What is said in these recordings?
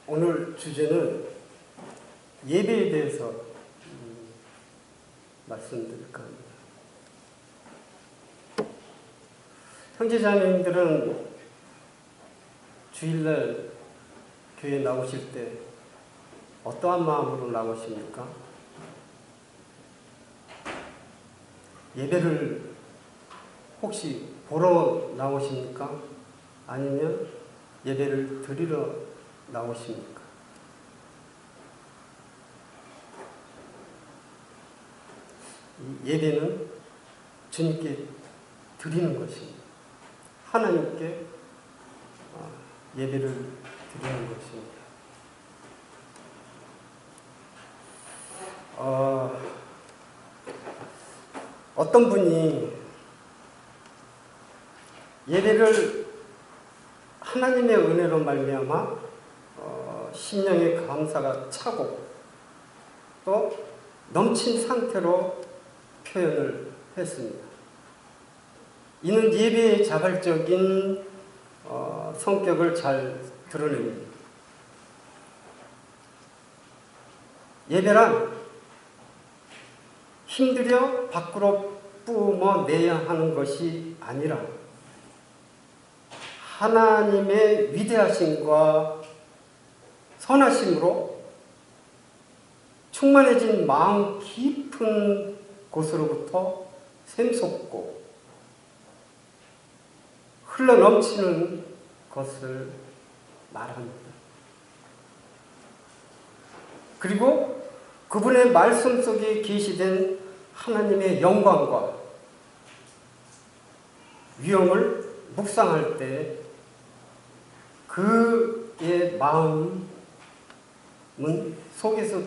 오늘 주제는 예배에 대해서 말씀드릴까 합니다. 형제자매님들은 주일날 교회 나오실 때 어떠한 마음으로 나오십니까? 예배를 혹시 보러 나오십니까? 아니면 예배를 드리러 나오십니까? 이 예배는 주님께 드리는 것입니다. 하나님께 예배를 드리는 것입니다. 어떤 분이 예배를 하나님의 은혜로 말미암아 심령의 감사가 차고 또 넘친 상태로 표현을 했습니다. 이는 예배의 자발적인 성격을 잘 드러냅니다. 예배란 힘들여 밖으로 뿜어내야 하는 것이 아니라 하나님의 위대하심과 선하심으로 충만해진 마음 깊은 곳으로부터 샘솟고 흘러넘치는 것을 말합니다. 그리고 그분의 말씀 속에 계시된 하나님의 영광과 위엄을 묵상할 때 그의 마음은 속에서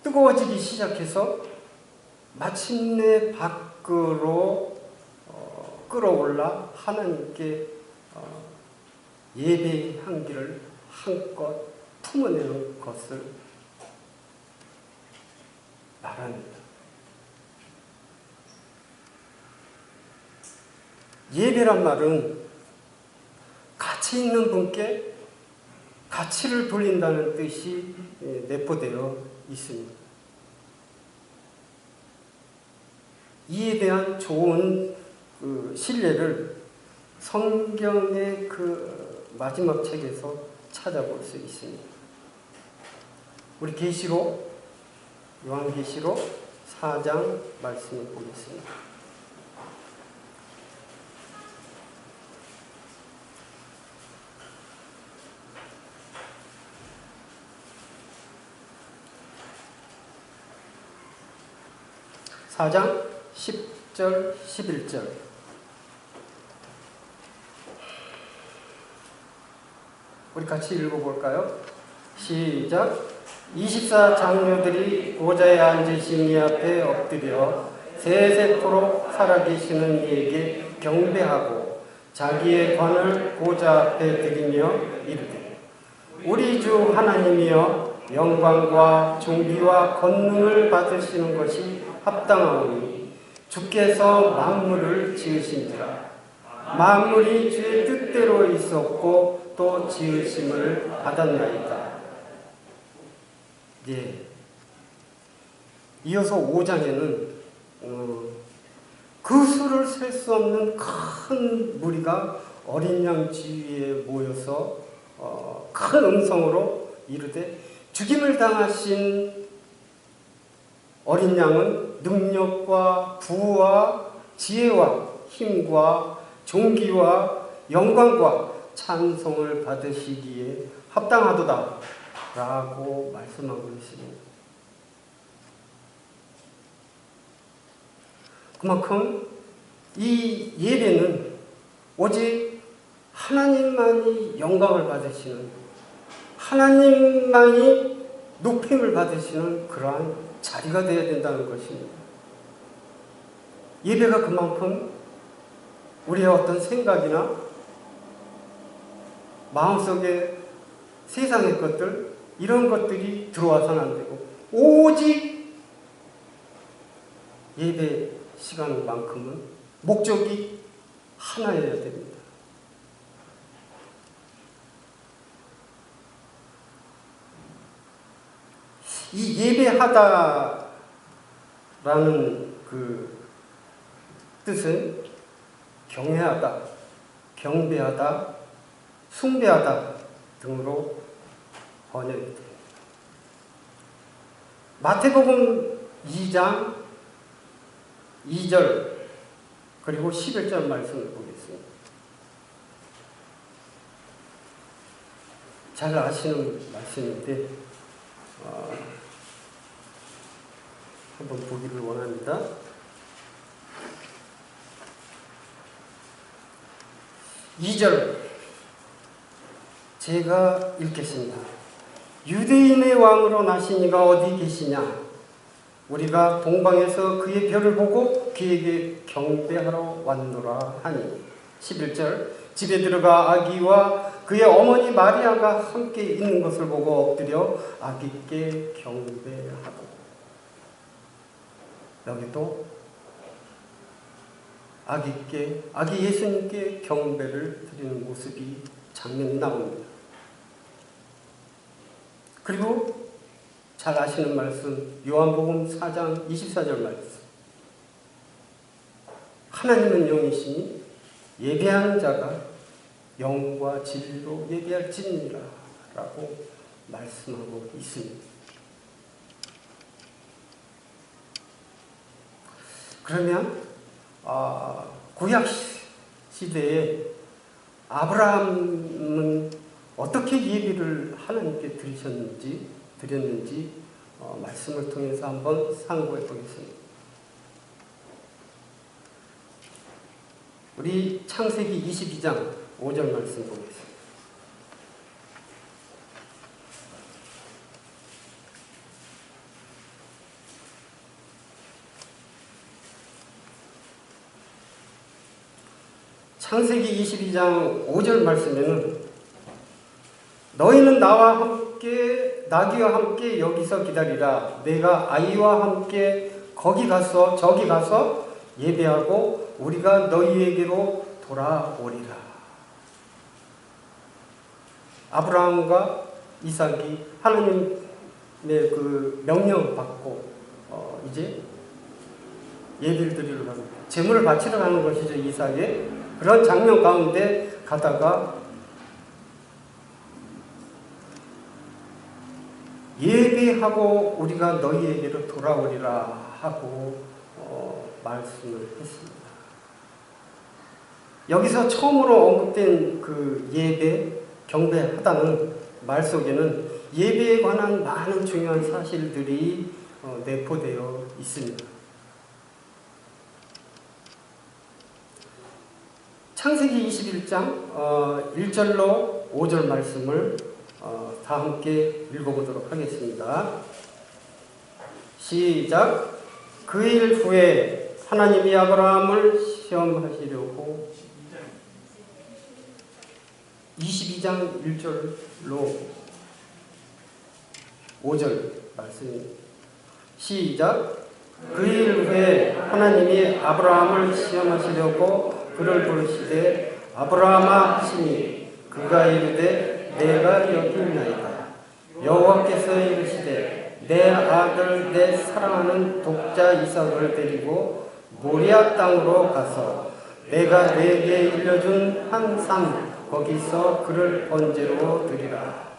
뜨거워지기 시작해서 마침내 밖으로 끌어올라 하나님께 예배의 향기를 한껏 품어내는 것을 말합니다. 예배란 말은 가치 있는 분께 가치를 돌린다는 뜻이 내포되어 있습니다. 이에 대한 좋은 신뢰를 성경의 마지막 책에서 찾아볼 수 있습니다. 우리 계시록, 요한계시록 4장 말씀을 보겠습니다. (4장) 10절, 11절. 우리 같이 읽어볼까요? 시작. 24장로들이 보좌에 앉으신 이 앞에 엎드려 세세토록 살아계시는 이에게 경배하고 자기의 관을 보좌 앞에 드리며 이르되 우리 주 하나님이여 영광과 존귀와 권능을 받으시는 것이 합당하오니 주께서 만물을 지으신지라. 만물이 주의 뜻대로 있었고 또 지으심을 받았나이다. 예. 이어서 5장에는 그 수를 셀 수 없는 큰 무리가 어린 양 지위에 모여서 큰 음성으로 이르되 죽임을 당하신 어린 양은 능력과 부와 지혜와 힘과 존귀와 영광과 찬송을 받으시기에 합당하도다 라고 말씀하고 있습니다. 그만큼 이 예배는 오직 하나님만이 영광을 받으시는, 하나님만이 높임을 받으시는 그러한 자리가 되어야 된다는 것입니다. 예배가 그만큼 우리의 어떤 생각이나 마음속에 세상의 것들, 이런 것들이 들어와서는 안 되고 오직 예배 시간만큼은 목적이 하나여야 됩니다. 이 예배하다라는 그 뜻은 경외하다, 경배하다, 숭배하다 등으로 번역이 됩니다. 마태복음 2장 2절 그리고 11절 말씀을 보겠습니다. 잘 아시는 말씀인데 한번 보기를 원합니다. 2절 제가 읽겠습니다. 유대인의 왕으로 나신 이가 어디 계시냐? 우리가 동방에서 그의 별을 보고 그에게 경배하러 왔노라 하니. 11절 집에 들어가 아기와 그의 어머니 마리아가 함께 있는 것을 보고 엎드려 아기께 경배하고. 여기도 아기 예수님께 경배를 드리는 모습이 장면이 나옵니다. 그리고 잘 아시는 말씀 요한복음 4장 24절 말씀. 하나님은 영이시니 예배하는 자가 영과 진리로 예배할지니라 라고 말씀하고 있습니다. 그러면 구약 시대에 아브라함은 어떻게 예배를 하나님께 드렸는지 말씀을 통해서 한번 상고해 보겠습니다. 우리 창세기 22장 5절 말씀 보겠습니다. 창세기 22장 5절 말씀에는 너희는 나와 함께 나귀와 함께 여기서 기다리라. 내가 아이와 함께 저기 가서 예배하고 우리가 너희에게로 돌아오리라. 아브라함과 이삭이 하나님의 그 명령을 받고 이제 예배를 드리러 가는 제물을 바치러 가는 것이죠. 이삭의 그런 장면 가운데 가다가 예배하고 우리가 너희에게로 돌아오리라 하고 말씀을 했습니다. 여기서 처음으로 언급된 그 예배, 경배하다는 말 속에는 예배에 관한 많은 중요한 사실들이 내포되어 있습니다. 창세기 21장 1절로 5절 말씀을 다 함께 읽어보도록 하겠습니다. 시작. 그 일 후에 하나님이 아브라함을 시험하시려고 22장 1절로 5절 말씀입니다. 시작. 그 일 후에 하나님이 아브라함을 시험하시려고 그를 부르시되 아브라함아 하시니 그가 이르되 내가 여기 있나이다. 여호와께서 이르시되 내 아들 내 사랑하는 독자 이삭을 데리고 모리아 땅으로 가서 내가 네게 일러준 한 산 거기서 그를 번제로 드리라.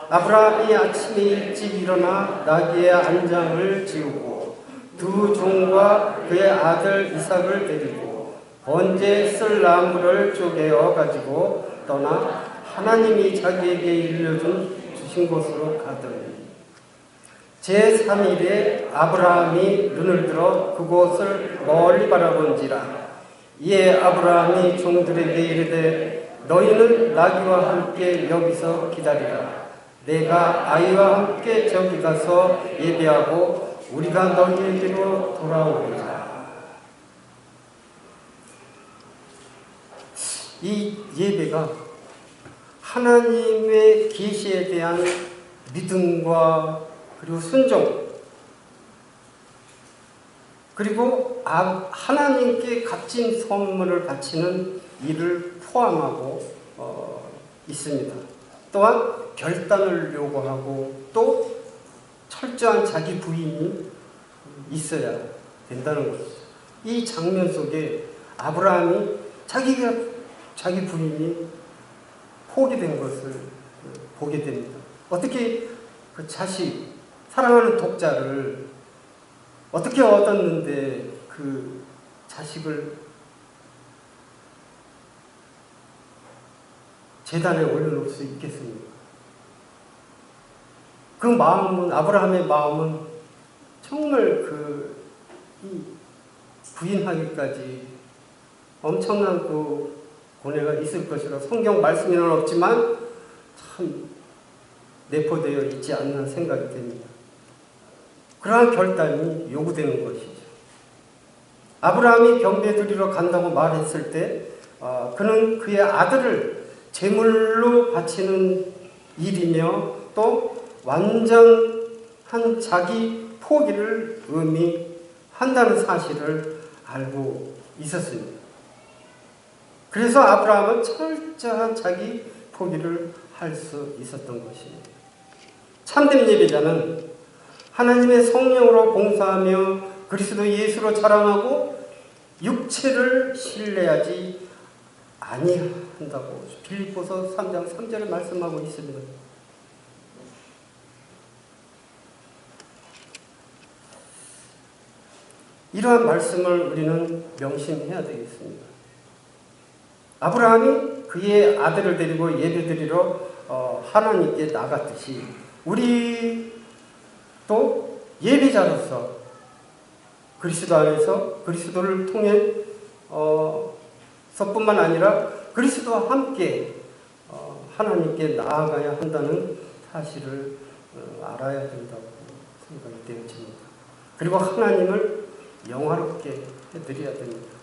아브라함이 아침에 일찍 일어나 나귀의 안장을 지우고 두 종과 그의 아들 이삭을 데리고 번제에 쓸 나무를 쪼개어 가지고 떠나 하나님이 자기에게 주신 곳으로 가더니 제3일에 아브라함이 눈을 들어 그곳을 멀리 바라본지라. 이에 아브라함이 종들에게 이르되 너희는 나귀와 함께 여기서 기다리라. 내가 아이와 함께 저기 가서 예배하고 우리가 너희에게로 돌아오리라. 이 예배가 하나님의 계시에 대한 믿음과 그리고 순종 그리고 하나님께 값진 선물을 바치는 일을 포함하고 있습니다. 또한 결단을 요구하고 또 철저한 자기 부인이 있어야 된다는 것이죠. 이 장면 속에 아브라함이 자기 부인이 포기된 것을 보게 됩니다. 어떻게 그 자식, 사랑하는 독자를 어떻게 얻었는데 그 자식을 제단에 올려놓을 수 있겠습니까? 그 마음은, 아브라함의 마음은 정말 이 부인하기까지 엄청난 그 고뇌가 있을 것이라 성경 말씀에는 없지만 참 내포되어 있지 않나 생각이 됩니다. 그러한 결단이 요구되는 것이죠. 아브라함이 경배 드리러 간다고 말했을 때 그는 그의 아들을 제물로 바치는 일이며 또 완전한 자기 포기를 의미한다는 사실을 알고 있었습니다. 그래서 아브라함은 철저한 자기 포기를 할 수 있었던 것입니다. 참된 예배자는 하나님의 성령으로 봉사하며 그리스도 예수로 자랑하고 육체를 신뢰하지 아니한다고 빌립보서 3장 3절에 말씀하고 있습니다. 이러한 말씀을 우리는 명심해야 되겠습니다. 아브라함이 그의 아들을 데리고 예배드리러 하나님께 나갔듯이 우리도 예배자로서 그리스도 안에서 그리스도를 통해 서뿐만 아니라 그리스도와 함께 하나님께 나아가야 한다는 사실을 알아야 된다고 생각이 되어집니다. 그리고 하나님을 영화롭게 해드려야 됩니다.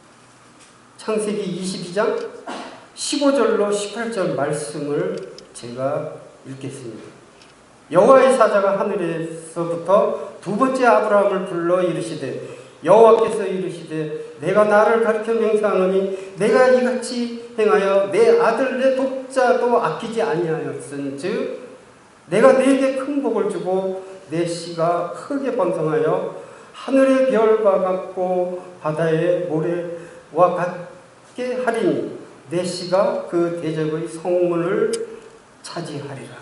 창세기 22장 15절로 18절 말씀을 제가 읽겠습니다. 여호와의 사자가 하늘에서부터 두 번째 아브라함을 불러 이르시되 여호와께서 이르시되 내가 나를 가리켜 맹세하노니 내가 이같이 행하여 내 아들 내 독자도 아끼지 아니하였은즉 내가 네게 큰 복을 주고 내 씨가 크게 번성하여 하늘의 별과 같고 바다의 모래와 같게 하리니 내 씨가 그 대적의 성문을 차지하리라.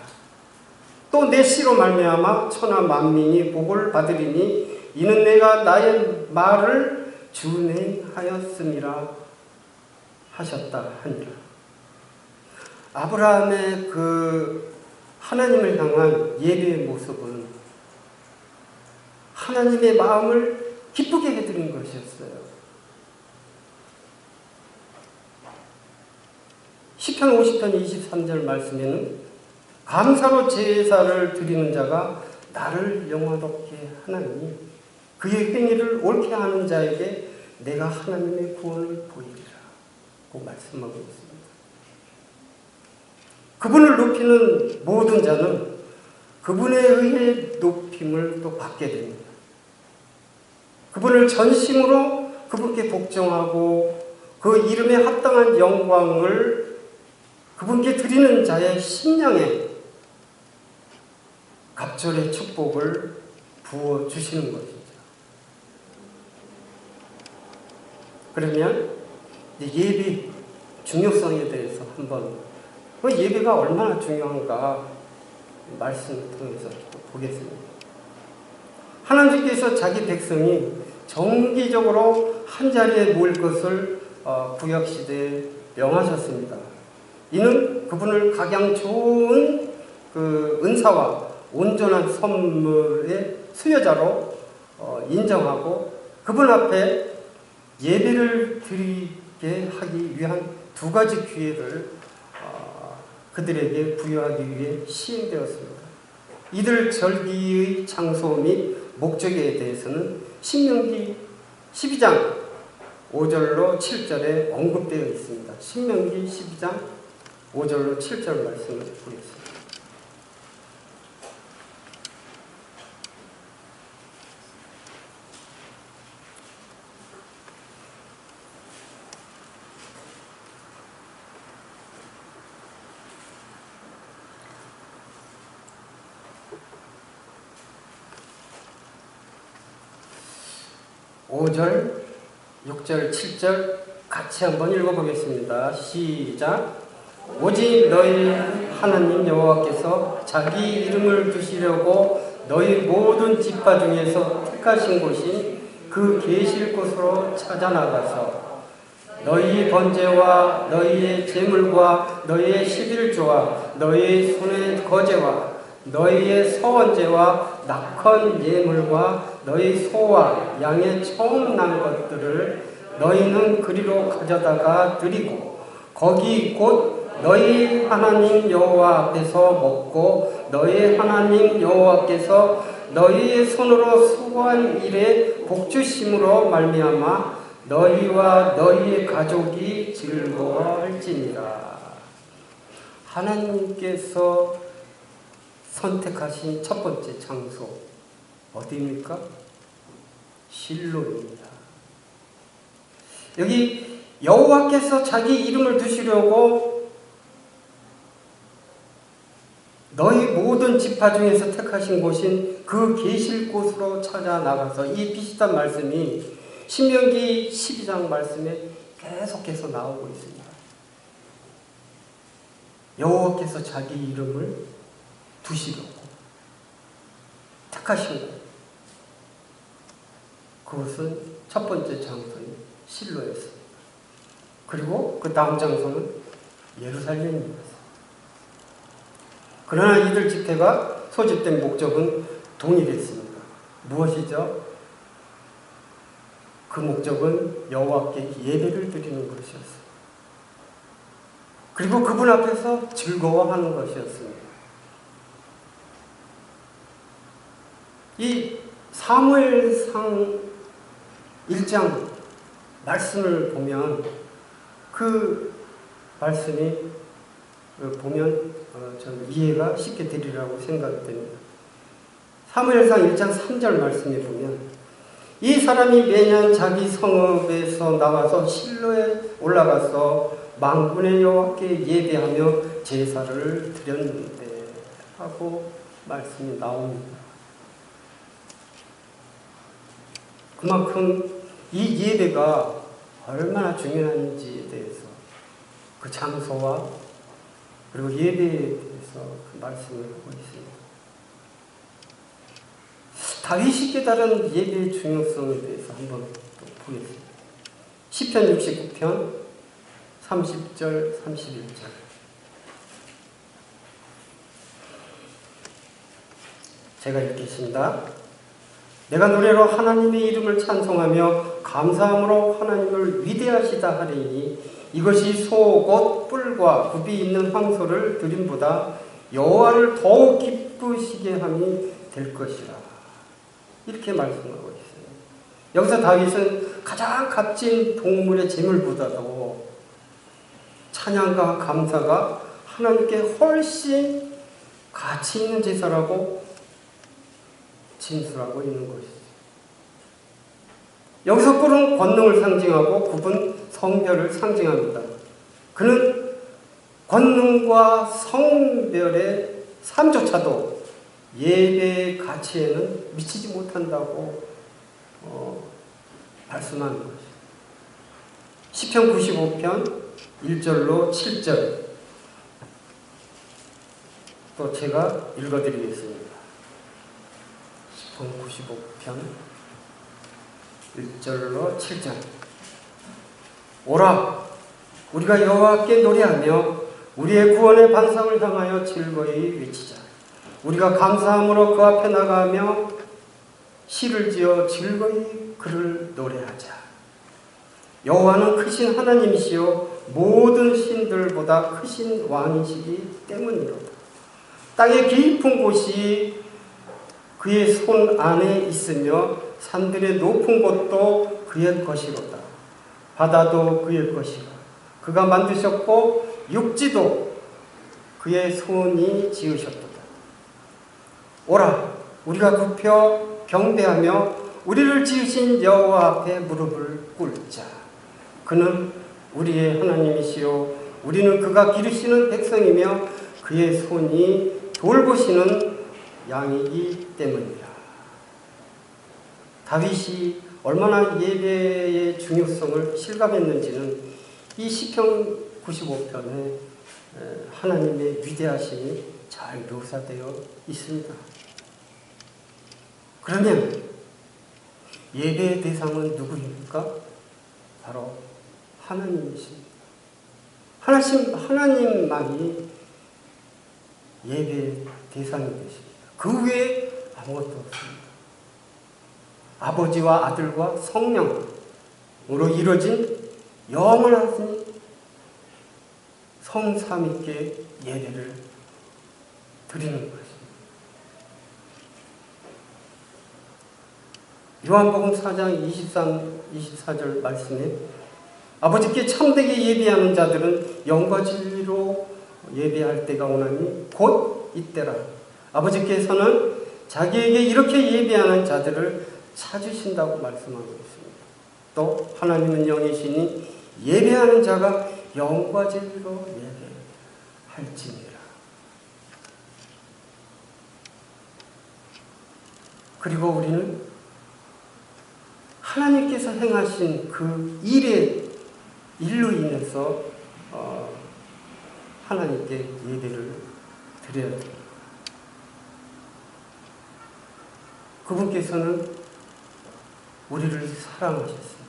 또 내 씨로 말미암아 천하 만민이 복을 받으리니 이는 내가 나의 말을 준행하였음이라 하셨다 하니라. 아브라함의 그 하나님을 향한 예배의 모습은 하나님의 마음을 기쁘게 해드린 것이었어요. 시편 50편 23절 말씀에는 감사로 제사를 드리는 자가 나를 영화롭게 하나니 그의 행위를 옳게 하는 자에게 내가 하나님의 구원을 보이리라 고 말씀하고 있습니다. 그분을 높이는 모든 자는 그분에 의해 높임을 또 받게 됩니다. 그분을 전심으로 그분께 복종하고 그 이름에 합당한 영광을 그분께 드리는 자의 심령에 갑절의 축복을 부어주시는 것이죠. 그러면 예배 중요성에 대해서 한번 그 예배가 얼마나 중요한가 말씀을 통해서 보겠습니다. 하나님께서 자기 백성이 정기적으로 한자리에 모일 것을 구약시대에 명하셨습니다. 이는 그분을 각양 좋은 그 은사와 온전한 선물의 수여자로 인정하고 그분 앞에 예배를 드리게 하기 위한 두 가지 기회를 그들에게 부여하기 위해 시행되었습니다. 이들 절기의 장소 및 목적에 대해서는 신명기 12장 5절로 7절에 언급되어 있습니다. 신명기 12장 5절로 7절 말씀을 보겠습니다. 5절, 6절, 7절 같이 한번 읽어보겠습니다. 시작. 오직 너희 하나님 여호와께서 자기 이름을 두시려고 너희 모든 지파 중에서 택하신 곳이 그 계실 곳으로 찾아 나가서 너희 번제와 너희의 제물과 너희의 십일조와 너희의 손의 거제와 너희의 서원제와 낙헌 예물과 너희 소와 양의 처음 난 것들을 너희는 그리로 가져다가 드리고 거기 곧 너희 하나님 여호와 앞에서 먹고 너희 하나님 여호와께서 너희의 손으로 수고한 일에 복주심으로 말미암아 너희와 너희의 가족이 즐거워할지니라. 하나님께서 선택하신 첫 번째 장소 어디입니까? 실로입니다. 여기 여호와께서 자기 이름을 두시려고 너희 모든 지파 중에서 택하신 곳인 그 계실 곳으로 찾아 나가서, 이 비슷한 말씀이 신명기 12장 말씀에 계속해서 나오고 있습니다. 여호와께서 자기 이름을 두시려고 택하신 곳, 그것은 첫 번째 장소인 실로였습니다. 그리고 그 다음 장소는 예루살렘입니다. 그러나 이들 집회가 소집된 목적은 동일했습니다. 무엇이죠? 그 목적은 여호와께 예배를 드리는 것이었습니다. 그리고 그분 앞에서 즐거워하는 것이었습니다. 이 사무엘상 1장 말씀을 보면 그 말씀이 보면 저는 이해가 쉽게 되리라고 생각됩니다. 사무엘상 1장 3절 말씀에 보면 이 사람이 매년 자기 성읍에서 나와서 실로에 올라가서 만군의 여호와께 예배하며 제사를 드렸는데 하고 말씀이 나옵니다. 그만큼 이 예배가 얼마나 중요한지에 대해서, 그 장소와 그리고 예배에 대해서 그 말씀을 하고 있습니다. 다윗이 깨달은 예배의 중요성에 대해서 한번 또 보겠습니다. 시편 69편 30절 31절 제가 읽겠습니다. 내가 노래로 하나님의 이름을 찬송하며 감사함으로 하나님을 위대하시다 하리니 이것이 소 곧 뿔과 굽이 있는 황소를 드림보다 여호와를 더욱 기쁘시게 함이 될 것이라. 이렇게 말씀하고 있어요. 여기서 다윗은 가장 값진 동물의 제물보다도 찬양과 감사가 하나님께 훨씬 가치 있는 제사라고 진술하고 있는 것이죠. 여기서 뿔은 권능을 상징하고 굽은 성별을 상징합니다. 그는 권능과 성별의 삶조차도 예배의 가치에는 미치지 못한다고 말씀하는 것이죠. 시편 95편 1절로 7절 또 제가 읽어드리겠습니다. 시편 95편 1절로 7절 오라 우리가 여호와께 노래하며 우리의 구원의 반상을 향하여 즐거이 외치자. 우리가 감사함으로 그 앞에 나가며 시를 지어 즐거이 그를 노래하자. 여호와는 크신 하나님이시요 모든 신들보다 크신 왕이시기 때문이로다. 땅의 깊은 곳이 그의 손 안에 있으며 산들의 높은 곳도 그의 것이로다. 바다도 그의 것이라. 그가 만드셨고 육지도 그의 손이 지으셨도다. 오라 우리가 굽혀 경배하며 우리를 지으신 여호와 앞에 무릎을 꿇자. 그는 우리의 하나님이시요 우리는 그가 기르시는 백성이며 그의 손이 돌보시는 양이기 때문이라. 다윗이 얼마나 예배의 중요성을 실감했는지는 이 시편 95편에 하나님의 위대하심이 잘 묘사되어 있습니다. 그러면 예배의 대상은 누구입니까? 바로 하나님이십니다. 하나님만이 예배의 대상이 되십니다. 그 외에 아무것도 없습니다. 아버지와 아들과 성령으로 이루어진 영원하신 성삼위께 예배를 드리는 것입니다. 요한복음 4장 24절 말씀에 아버지께 참되게 예배하는 자들은 영과 진리로 예배할 때가 오나니 곧 이때라. 아버지께서는 자기에게 이렇게 예배하는 자들을 찾으신다고 말씀하고 있습니다. 또 하나님은 영이시니 예배하는 자가 영과 진리로 예배할지니라. 그리고 우리는 하나님께서 행하신 그 일로 인해서 하나님께 예배를 드려야 됩니다. 그분께서는 우리를 사랑하셨습니다.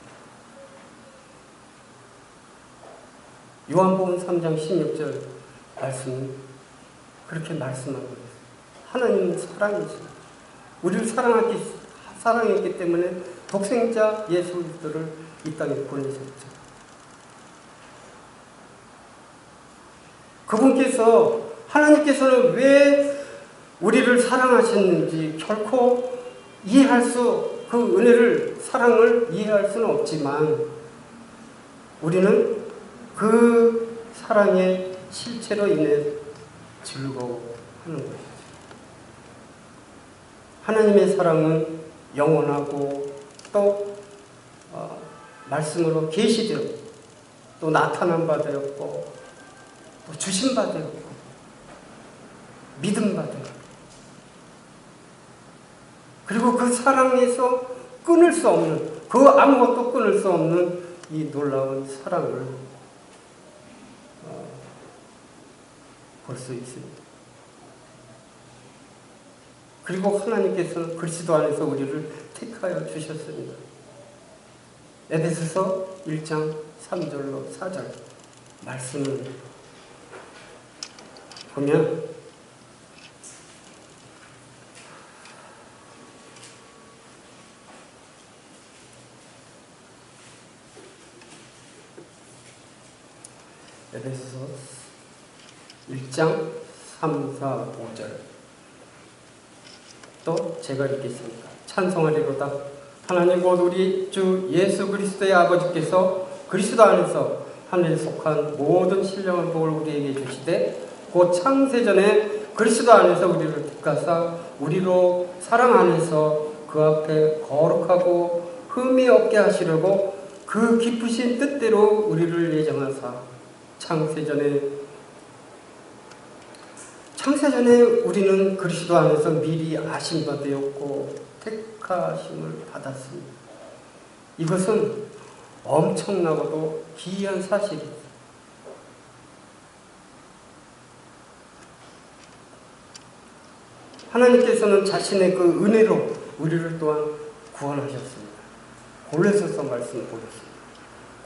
요한복음 3장 16절 말씀은 그렇게 말씀하고 있습니다. 하나님은 사랑이십니다. 우리를 사랑했기 때문에 독생자 예수 그리스도를 이 땅에 보내셨죠. 하나님께서는 왜 우리를 사랑하셨는지 결코 그 은혜를, 사랑을 이해할 수는 없지만 우리는 그 사랑의 실체로 인해 즐거워하는 것이죠. 하나님의 사랑은 영원하고 또 말씀으로 계시되었고 또 나타난 바 되었고 또 주신 바 되었고 믿음 바 되었고 그리고 그 사랑에서 끊을 수 없는, 그 아무것도 끊을 수 없는 이 놀라운 사랑을 볼 수 있습니다. 그리고 하나님께서는 그리스도 안에서 우리를 택하여 주셨습니다. 에베소서 1장 3절로 4절 말씀을 보면 에베소서 1장 3, 4, 5절 또 제가 읽겠습니다. 찬송하리로다. 하나님 곧 우리 주 예수 그리스도의 아버지께서 그리스도 안에서 하늘에 속한 모든 신령한 복을 우리에게 주시되 곧 창세전에 그리스도 안에서 우리를 택하사 우리로 사랑 안에서 그 앞에 거룩하고 흠이 없게 하시려고 그 깊으신 뜻대로 우리를 예정하사 창세전에 우리는 그리스도 안에서 미리 아신 바 되었고 택하심을 받았습니다. 이것은 엄청나고도 기이한 사실입니다. 하나님께서는 자신의 그 은혜로 우리를 또한 구원하셨습니다. 골로새서 말씀 보겠습니다.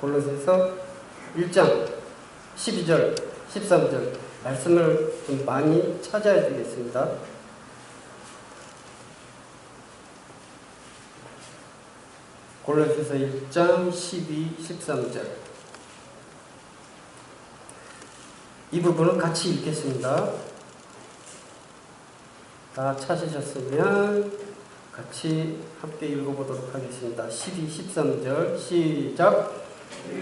골로새서 1장 12절, 13절 말씀을 좀 많이 찾아야 되겠습니다. 골로새서 1장 12, 13절 이 부분을 같이 읽겠습니다. 다 찾으셨으면 같이 함께 읽어보도록 하겠습니다. 12, 13절 시작.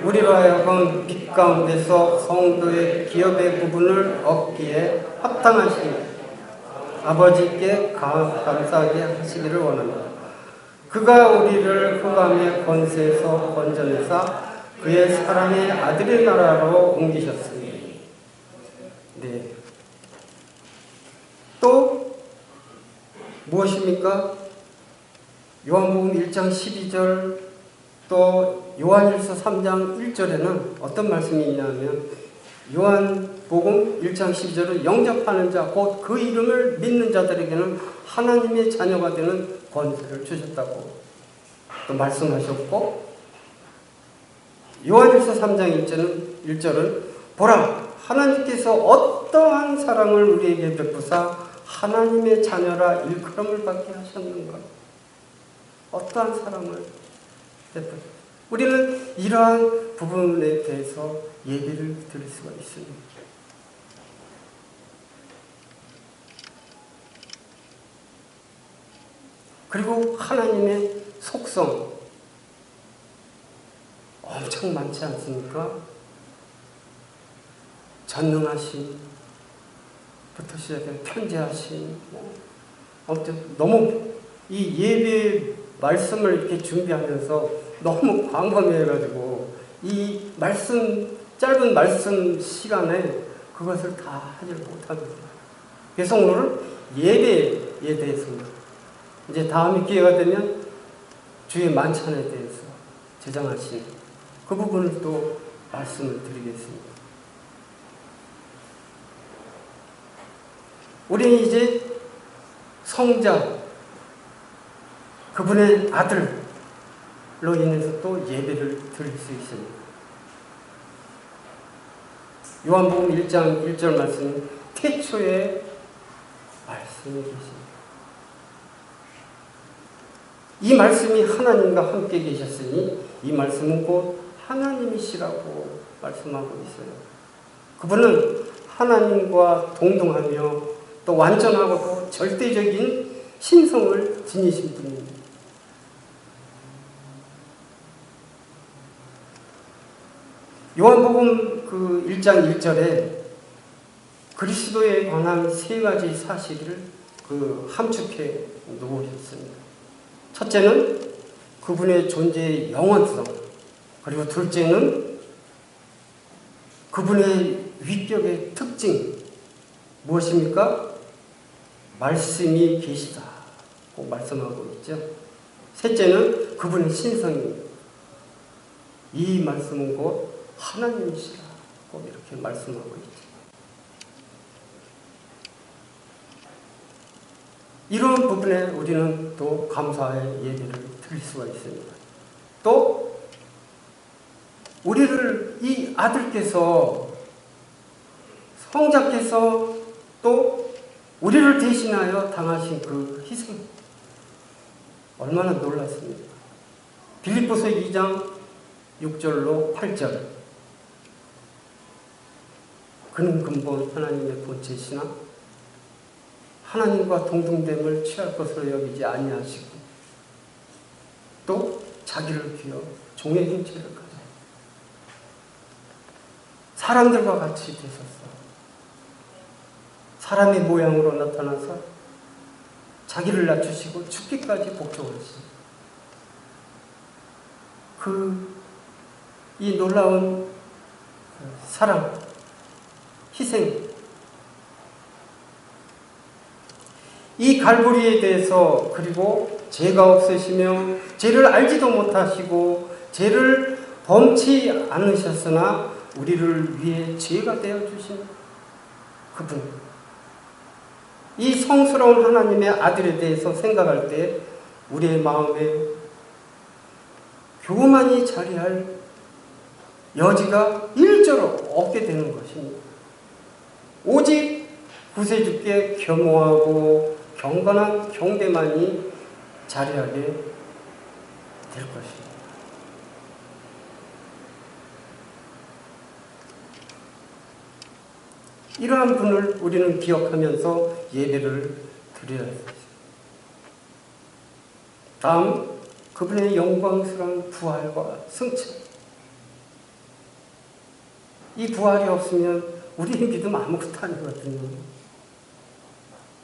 우리로 하여금 빛 가운데서 성도의 기업의 부분을 얻기에 합당하시니 아버지께 감사하게 하시기를 원합니다. 그가 우리를 흑암의 권세에서 건져내사 그의 사랑의 아들의 나라로 옮기셨으니 네. 또 무엇입니까? 요한복음 1장 12절 또 요한일서 3장 1절에는 어떤 말씀이 있냐면 요한복음 1장 12절은 영접하는 자 곧 그 이름을 믿는 자들에게는 하나님의 자녀가 되는 권세를 주셨다고 또 말씀하셨고, 요한일서 3장 1절은 보라 하나님께서 어떠한 사랑을 우리에게 베푸사 하나님의 자녀라 일컬음을 받게 하셨는가. 어떠한 사랑을 베푸사. 우리는 이러한 부분에 대해서 예배를 드릴 수가 있습니다. 그리고 하나님의 속성 엄청 많지 않습니까? 전능하심 부터 시작해 편재하심, 아무튼 너무 이 예배 말씀을 이렇게 준비하면서 너무 광범위해가지고 이 말씀 짧은 말씀 시간에 그것을 다 하지 못합니다. 그래서 오늘은 예배에 대해서입니다. 이제 다음에 기회가 되면 주의 만찬에 대해서 제정하신 그 부분을 또 말씀을 드리겠습니다. 우리는 이제 성자, 그분의 아들로 인해서 또 예배를 드릴 수 있습니다. 요한복음 1장 1절 말씀은 태초에 말씀이 계십니다. 이 말씀이 하나님과 함께 계셨으니 이 말씀은 곧 하나님이시라고 말씀하고 있어요. 그분은 하나님과 동등하며 또 완전하고도 절대적인 신성을 지니신 분입니다. 요한복음 그 1장 1절에 그리스도에 관한 세 가지 사실을 함축해 놓으셨습니다. 첫째는 그분의 존재의 영원성, 그리고 둘째는 그분의 위격의 특징, 무엇입니까? 말씀이 계시다고 말씀하고 있죠. 셋째는 그분의 신성입니다. 이 말씀은 곧 하나님이시라고 이렇게 말씀하고 있죠. 이런 부분에 우리는 또 감사의 예배를 드릴 수가 있습니다. 또 우리를 이 아들께서 성자께서 또 우리를 대신하여 당하신 그 희생 얼마나 놀랐습니까? 빌립보서 2장 6절로 8절 그는 근본 하나님의 본체시나 하나님과 동등됨을 취할 것으로 여기지 아니하시고 또 자기를 비워 종의 형체를 가져 사람들과 같이 되셨어. 사람의 모양으로 나타나서 자기를 낮추시고 죽기까지 복종하신 이 놀라운 사랑, 희생, 이 갈보리에 대해서 그리고 죄가 없으시며 죄를 알지도 못하시고 죄를 범치 않으셨으나 우리를 위해 죄가 되어주신 그분, 이 성스러운 하나님의 아들에 대해서 생각할 때 우리의 마음에 교만이 자리할 여지가 일조로 없게 되는 것입니다. 오직 구세주께 겸허하고 경건한 경배만이 자리하게 될 것입니다. 이러한 분을 우리는 기억하면서 예배를 드려야 합니다. 다음, 그분의 영광스러운 부활과 승천. 이 부활이 없으면 우리의 믿음 아무것도 아니거든요.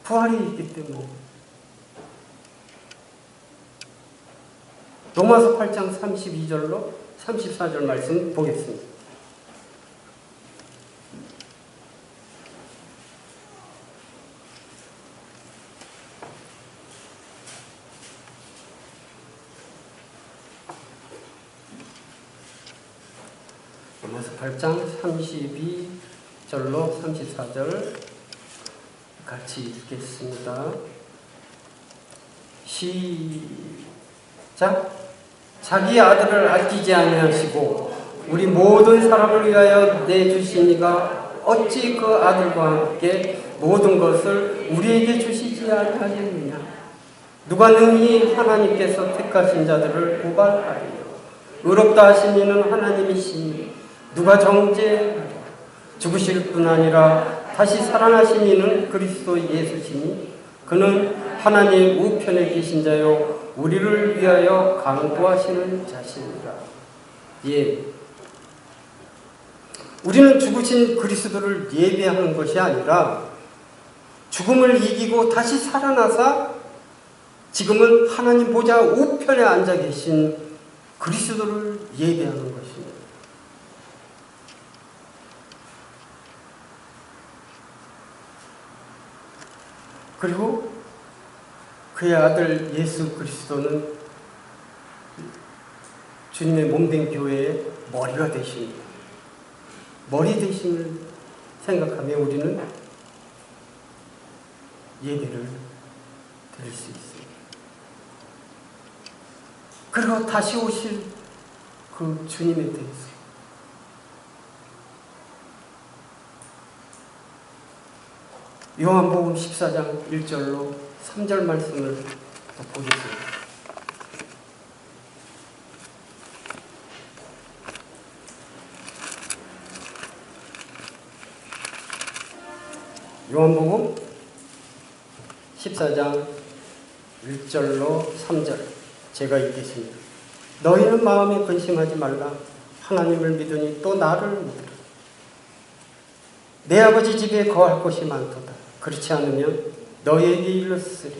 부활이 있기 때문에. 로마서 8장 32절로 34절 말씀 보겠습니다. 로마서 8장 32절로 34절 같이 읽겠습니다. 시작. 자기 아들을 아끼지 아니하시고 우리 모든 사람을 위하여 내주시니가 어찌 그 아들과 함께 모든 것을 우리에게 주시지 아니하겠느냐. 누가 능히 하나님께서 택하신 자들을 고발하리요. 의롭다 하신 이는 하나님이시니 누가 정죄하리요. 죽으실 뿐 아니라 다시 살아나신 이는 그리스도 예수시니 그는 하나님 우편에 계신 자요 우리를 위하여 강구하시는 자시니라. 예, 우리는 죽으신 그리스도를 예배하는 것이 아니라 죽음을 이기고 다시 살아나사 지금은 하나님 보좌 우편에 앉아 계신 그리스도를 예배하는 것입니다. 그리고 그의 아들 예수 그리스도는 주님의 몸된 교회의 머리가 되십니다. 머리 되심을 생각하며 우리는 예배를 드릴 수 있습니다. 그리고 다시 오실 그 주님에 대해서 요한복음 14장 1절로 3절 말씀을 보겠습니다. 요한복음 14장 1절로 3절 제가 읽겠습니다. 너희는 마음에 근심하지 말라. 하나님을 믿으니 또 나를 믿으라. 내 아버지 집에 거할 곳이 많도다. 그렇지 않으면 너희에게 일렀으리.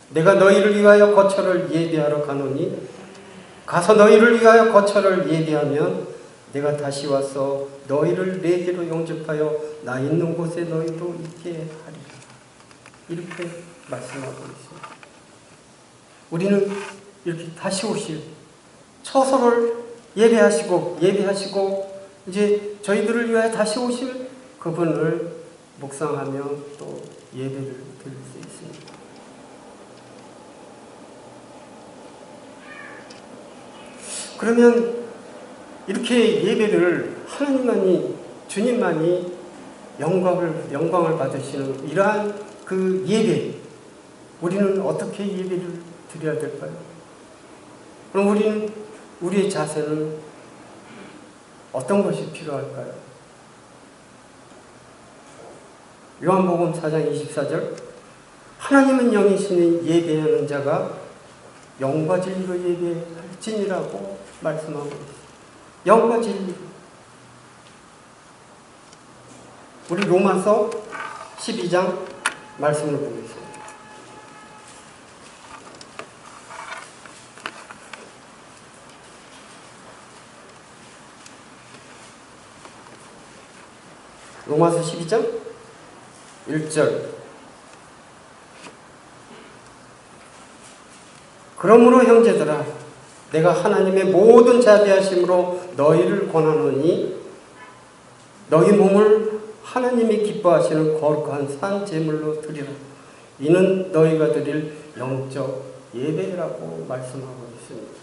내가 너희를 위하여 거처를 예비하러 가노니 가서 너희를 위하여 거처를 예비하면 내가 다시 와서 너희를 내게로 영접하여 나 있는 곳에 너희도 있게 하리라. 이렇게 말씀하고 있습니다. 우리는 이렇게 다시 오실 처소를 예배하시고 이제 저희들을 위하여 다시 오실 그분을 묵상하며 또 예배를 드릴 수 있습니다. 그러면 이렇게 예배를 하나님만이, 주님만이 영광을 받으시는 이러한 그 예배, 우리는 어떻게 예배를 드려야 될까요? 그럼 우리는 우리의 자세는 어떤 것이 필요할까요? 요한복음 4장 24절 하나님은 영이시니 예배하는 자가 영과 진리로 예배할지니라고 말씀하고 있습니다. 영과 진리. 우리 로마서 12장 말씀을 보겠습니다. 로마서 12장 1절. 그러므로 형제들아 내가 하나님의 모든 자비하심으로 너희를 권하노니 너희 몸을 하나님이 기뻐하시는 거룩한 산 제물로 드리라. 이는 너희가 드릴 영적 예배라고 말씀하고 있습니다.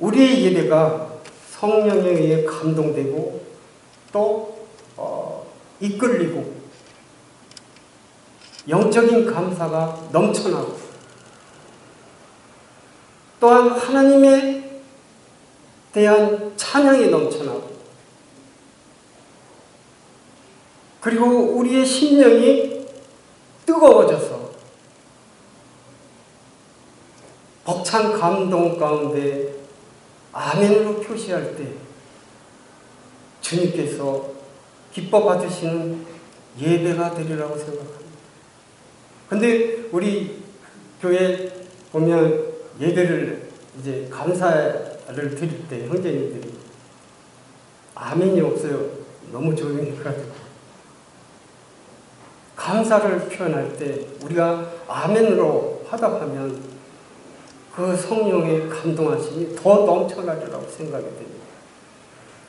우리의 예배가 성령에 의해 감동되고 또 이끌리고 영적인 감사가 넘쳐나고 또한 하나님에 대한 찬양이 넘쳐나고 그리고 우리의 심령이 뜨거워져서 벅찬 감동 가운데 아멘으로 표시할 때 주님께서 기뻐 받으시는 예배가 되리라고 생각합니다. 근데 우리 교회 보면 예배를 이제 감사를 드릴 때 형제님들이 아멘이 없어요. 너무 조용해가지고. 감사를 표현할 때 우리가 아멘으로 화답하면 그 성령의 감동하심이 더 넘쳐나리라고 생각이 됩니다.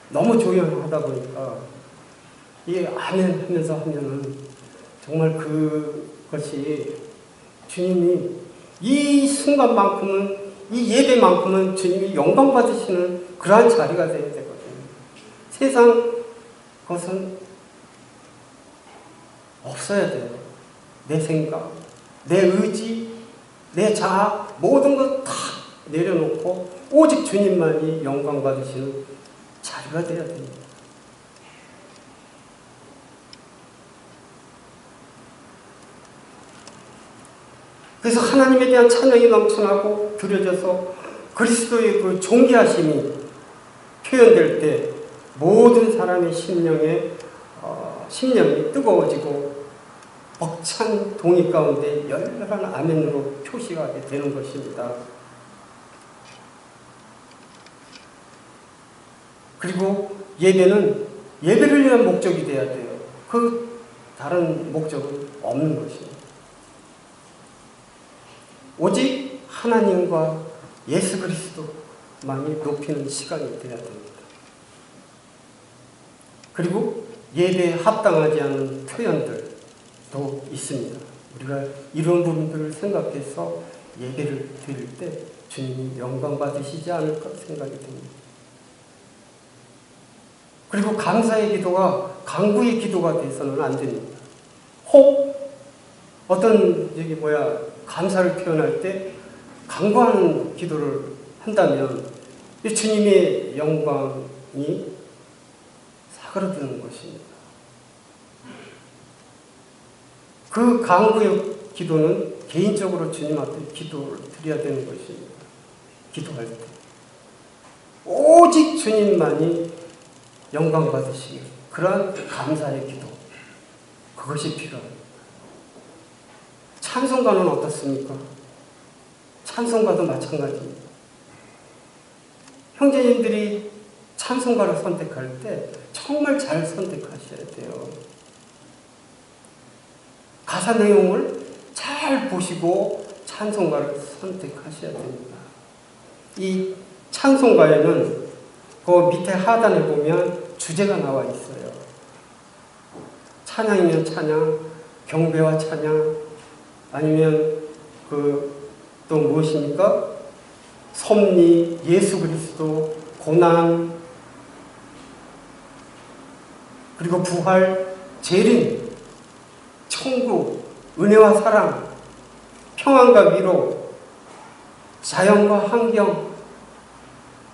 너무 조용하다 보니까 이 아멘 하면서 하면은 정말 그것이 주님이 이 순간만큼은, 이 예배만큼은 주님이 영광 받으시는 그러한 자리가 되어야 되거든요. 세상 것은 없어야 돼요. 내 생각, 내 의지, 내 자아, 모든 것 다 내려놓고 오직 주님만이 영광 받으시는 자리가 되어야 됩니다. 그래서 하나님에 대한 찬양이 넘쳐나고 드려져서 그리스도의 그 존귀하심이 표현될 때 모든 사람의 심령이 뜨거워지고 벅찬 동의 가운데 열렬한 아멘으로 표시하게 되는 것입니다. 그리고 예배는 예배를 위한 목적이 되어야 돼요. 그 다른 목적은 없는 것입니다. 오직 하나님과 예수 그리스도만이 높이는 시간이 되어야 됩니다. 그리고 예배에 합당하지 않은 표현들도 있습니다. 우리가 이런 부분들을 생각해서 예배를 드릴 때 주님이 영광 받으시지 않을까 생각이 듭니다. 그리고 감사의 기도가 간구의 기도가 돼서는 안 됩니다. 혹 어떤 감사를 표현할 때 간구하는 기도를 한다면 주님의 영광이 사그러드는 것입니다. 그 간구의 기도는 개인적으로 주님 앞에 기도를 드려야 되는 것입니다. 기도할 때 오직 주님만이 영광 받으시길, 그러한 감사의 기도, 그것이 필요합니다. 찬송가는 어떻습니까? 찬송가도 마찬가지입니다. 형제님들이 찬송가를 선택할 때 정말 잘 선택하셔야 돼요. 가사 내용을 잘 보시고 찬송가를 선택하셔야 됩니다. 이 찬송가에는 그 밑에 하단에 보면 주제가 나와 있어요. 찬양이면 찬양, 경배와 찬양, 아니면 또 무엇입니까? 섭리, 예수 그리스도, 고난, 그리고 부활, 재림, 천국, 은혜와 사랑, 평안과 위로, 자연과 환경,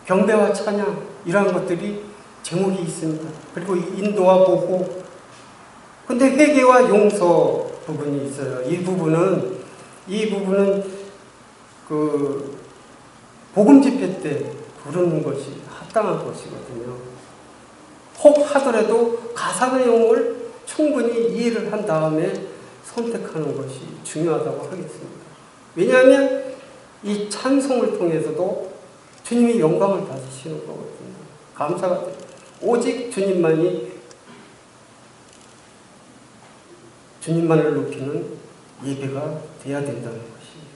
경배와 찬양, 이러한 것들이 제목이 있습니다. 그리고 인도와 보호. 근데 회개와 용서 부분이 있어요. 이 부분은 복음 집회 때 부르는 것이 합당한 것이거든요. 혹 하더라도 가사 내용을 충분히 이해를 한 다음에 선택하는 것이 중요하다고 하겠습니다. 왜냐하면 이 찬송을 통해서도 주님이 영광을 받으시는 거거든요. 감사가 돼요. 오직 주님만을 높이는 예배가 돼야 된다는 것입니다.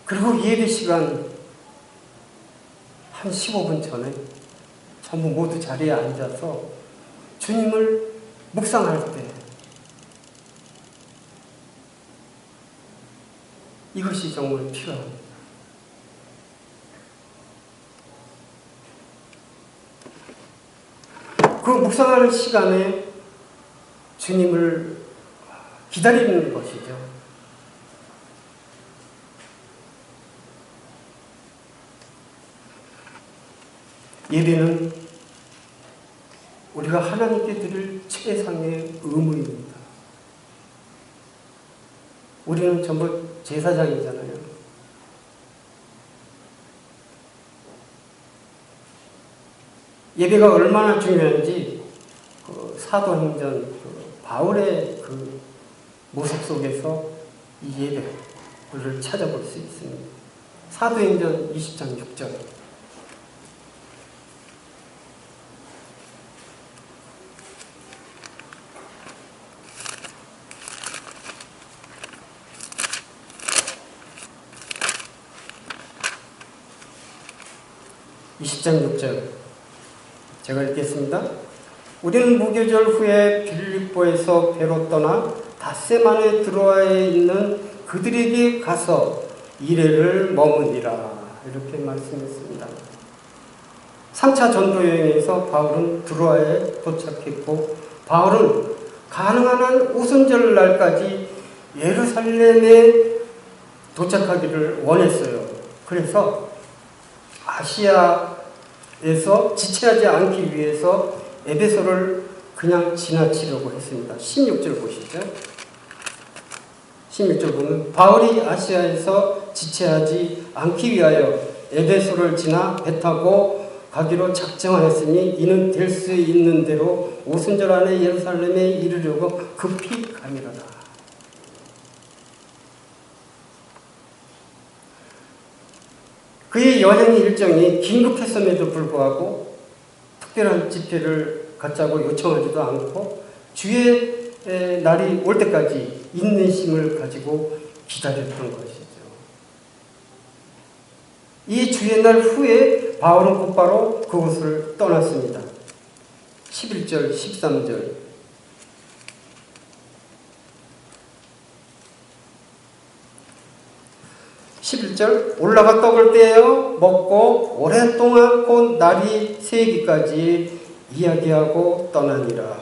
그리고 예배 시간 한 15분 전에 전부 모두 자리에 앉아서 주님을 묵상할 때 이것이 정말 필요합니다. 그 묵상하는 시간에 주님을 기다리는 것이죠. 예배는 우리가 하나님께 드릴 최상의 의무입니다. 우리는 전부 제사장이잖아요. 예배가 얼마나 중요한지 사도행전 바울의 그 모습 속에서 이 예배를 찾아볼 수 있습니다. 사도행전 20장 6절. 20장 6절 제가 읽겠습니다. 우리는 무교절 후에 빌립보에서 배로 떠나 닷새만에 드로아에 있는 그들에게 가서 이레를 머무니라. 이렇게 말씀했습니다. 3차 전도 여행에서 바울은 드로아에 도착했고 바울은 가능한 한 오순절 날까지 예루살렘에 도착하기를 원했어요. 그래서 아시아에서 지체하지 않기 위해서 에베소를 그냥 지나치려고 했습니다. 16절 보시죠. 16절 보면 바울이 아시아에서 지체하지 않기 위하여 에베소를 지나 배 타고 가기로 작정하였으니 이는 될 수 있는 대로 오순절 안에 예루살렘에 이르려고 급히 가미로다. 그의 여행 일정이 긴급했음에도 불구하고 특별한 집회를 갖자고 요청하지도 않고 주의 날이 올 때까지 인내심을 가지고 기다렸던 것이죠. 이 주의 날 후에 바울은 곧바로 그곳을 떠났습니다. 11절, 13절. 올라가 떡을 떼어 먹고 오랫동안 곧 날이 새기까지 이야기하고 떠나니라.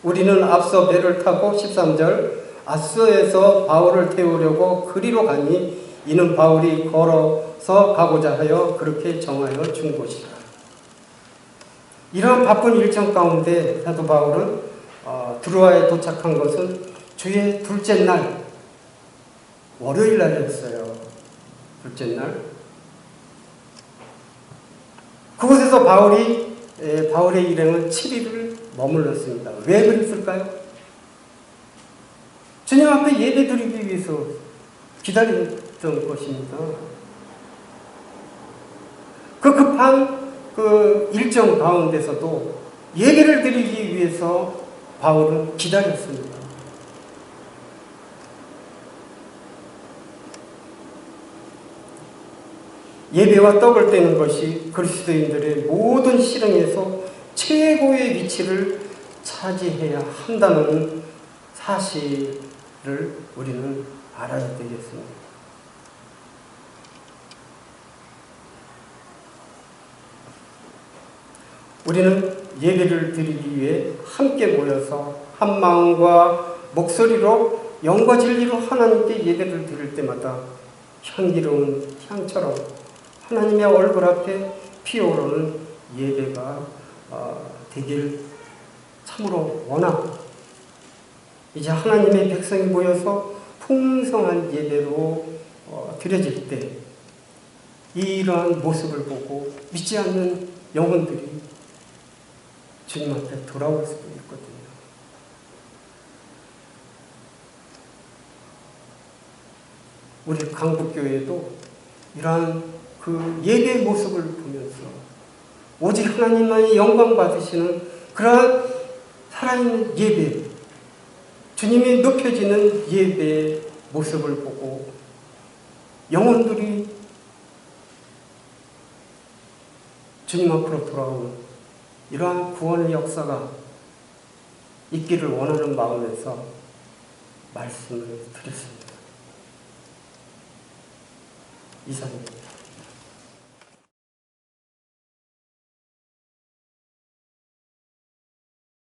우리는 앞서 배를 타고 13절 아스에서 바울을 태우려고 그리로 가니 이는 바울이 걸어서 가고자 하여 그렇게 정하여 준 곳이라. 이러한 바쁜 일정 가운데 사도 바울은 드로아에 도착한 것은 주의 둘째 날 월요일 날이었어요. 둘째 날. 그곳에서 바울의 일행은 7일을 머물렀습니다. 왜 그랬을까요? 주님 앞에 예배 드리기 위해서 기다렸던 것입니다. 그 급한 그 일정 가운데서도 예배를 드리기 위해서 바울은 기다렸습니다. 예배와 떡을 떼는 것이 그리스도인들의 모든 실행에서 최고의 위치를 차지해야 한다는 사실을 우리는 알아야 되겠습니다. 우리는 예배를 드리기 위해 함께 모여서 한 마음과 목소리로 영과 진리로 하나님께 예배를 드릴 때마다 향기로운 향처럼 하나님의 얼굴 앞에 피어오르는 예배가 되길 참으로 원하고 이제 하나님의 백성이 모여서 풍성한 예배로 드려질 때 이러한 모습을 보고 믿지 않는 영혼들이 주님 앞에 돌아올 수도 있거든요. 우리 강북교회도 이러한 그 예배의 모습을 보면서 오직 하나님만이 영광 받으시는 그러한 살아있는 예배, 주님이 높여지는 예배의 모습을 보고 영혼들이 주님 앞으로 돌아오는 이러한 구원의 역사가 있기를 원하는 마음에서 말씀을 드렸습니다. 이상입니다.